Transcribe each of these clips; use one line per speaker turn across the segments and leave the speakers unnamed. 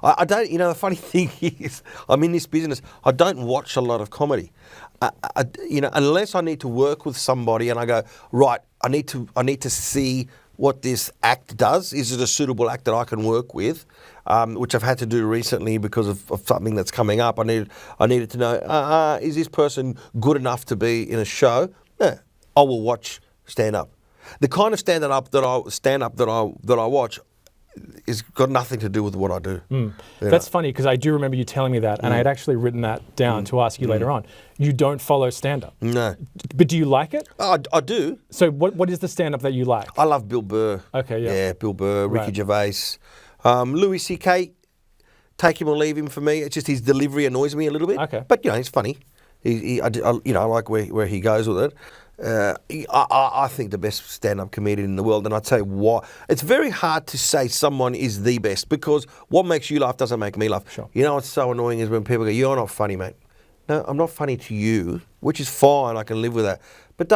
I don't. You know, the funny thing is, I'm in this business. I don't watch a lot of comedy. You know, unless I need to work with somebody and I go, right, I need to see what this act does. Is it a suitable act that I can work with? Which I've had to do recently because of something that's coming up. I needed to know, is this person good enough to be in a show? Yeah, I will watch stand up. The kind of stand up that I watch is got nothing to do with what I do.
That's funny because I do remember you telling me that, and I had actually written that down to ask you later on. You don't follow stand-up.
No.
But do you like it?
I do.
So what is the stand-up that you like?
I love Bill Burr.
Okay, yeah.
Yeah, Bill Burr, Ricky Gervais. Louis C.K., take him or leave him for me. It's just his delivery annoys me a little bit.
Okay.
But, you know, he's funny. I like where he goes with it. I think the best stand-up comedian in the world, and I tell you what, it's very hard to say someone is the best because what makes you laugh doesn't make me laugh.
Sure.
You know what's so annoying is when people go, "You're not funny, mate." No, I'm not funny to you, which is fine. I can live with that. But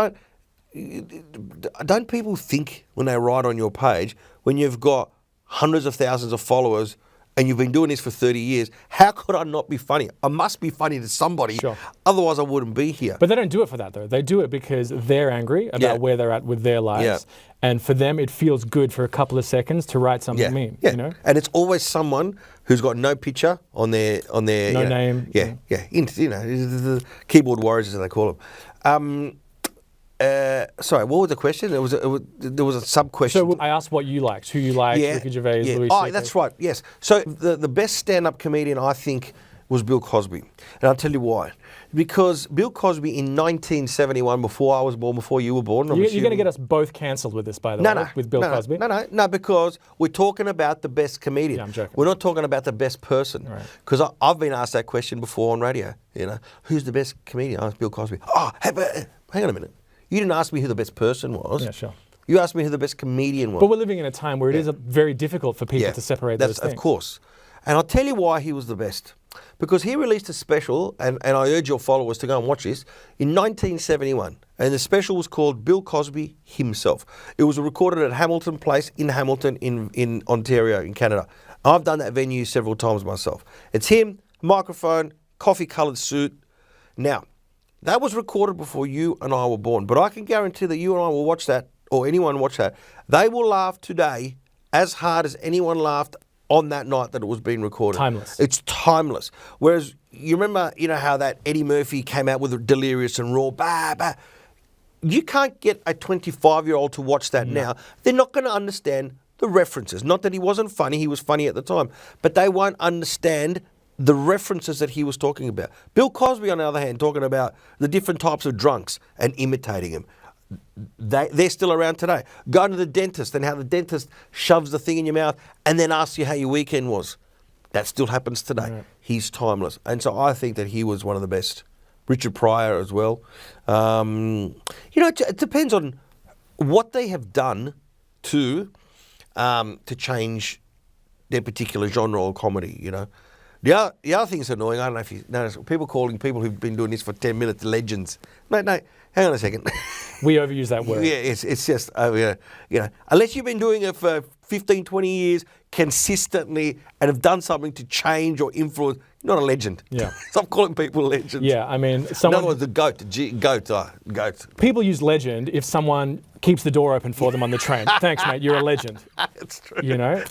don't people think when they write on your page, when you've got hundreds of thousands of followers and you've been doing this for 30 years, how could I not be funny? I must be funny to somebody,
Sure.
Otherwise I wouldn't be here.
But they don't do it for that, though. They do it because they're angry about where they're at with their lives.
Yeah.
And for them, it feels good for a couple of seconds to write something mean.
Yeah.
You know?
And it's always someone who's got no picture on their
No name.
Yeah. The keyboard warriors as they call them. Sorry, what was the question? There was a sub question.
So I asked what you liked, who you liked, Ricky Gervais, Louis C.K.
That's right. Yes. So the best stand-up comedian I think was Bill Cosby, and I'll tell you why. Because Bill Cosby in 1971, before I was born, before you were born,
You're going to get us both cancelled with this, by the way, with Bill Cosby.
No, because we're talking about the best comedian.
Yeah, I'm joking.
We're not talking about the best person. Because I've been asked that question before on radio. You know, who's the best comedian? I asked Bill Cosby. Oh, hang on a minute. You didn't ask me who the best person was.
Yeah, sure.
You asked me who the best comedian was.
But we're living in a time where it is very difficult for people to separate those things.
Of course. And I'll tell you why he was the best. Because he released a special, and I urge your followers to go and watch this, in 1971. And the special was called Bill Cosby Himself. It was recorded at Hamilton Place in Hamilton in Ontario, in Canada. I've done that venue several times myself. It's him, microphone, coffee-coloured suit. Now, that was recorded before you and I were born. But I can guarantee that you and I will watch that, or anyone watch that. They will laugh today as hard as anyone laughed on that night that it was being recorded.
Timeless.
It's timeless. Whereas, you remember, how that Eddie Murphy came out with Delirious and Raw, bah, bah. You can't get a 25-year-old to watch that now. They're not going to understand the references. Not that he wasn't funny, he was funny at the time. But they won't understand the references that he was talking about. Bill Cosby, on the other hand, talking about the different types of drunks and imitating them. They're still around today. Going to the dentist and how the dentist shoves the thing in your mouth and then asks you how your weekend was. That still happens today. Right. He's timeless. And so I think that he was one of the best. Richard Pryor as well. It depends on what they have done to change their particular genre or comedy, The other thing that's annoying, I don't know if you notice, people calling people who've been doing this for 10 minutes legends. No, hang on a second.
We overuse that word.
Yeah, it's just, unless you've been doing it for 15, 20 years consistently and have done something to change or influence, you're not a legend.
Yeah.
Stop calling people legends.
Yeah, I mean,
In other words, the goat.
People use legend if someone keeps the door open for them on the train. Thanks, mate, you're a legend.
That's true.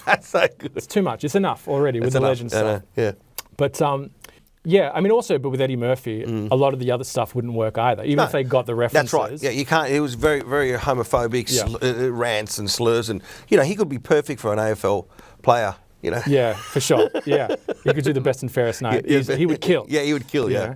That's
so good.
It's too much. It's enough already with the legend stuff.
Yeah.
But but with Eddie Murphy, a lot of the other stuff wouldn't work either, even if they got the references.
That's right. Yeah, you can't. It was very, very homophobic rants and slurs, and he could be perfect for an AFL player.
Yeah, for sure. Yeah, he could do the best and fairest night. He would kill.
Yeah, he would kill. Yeah.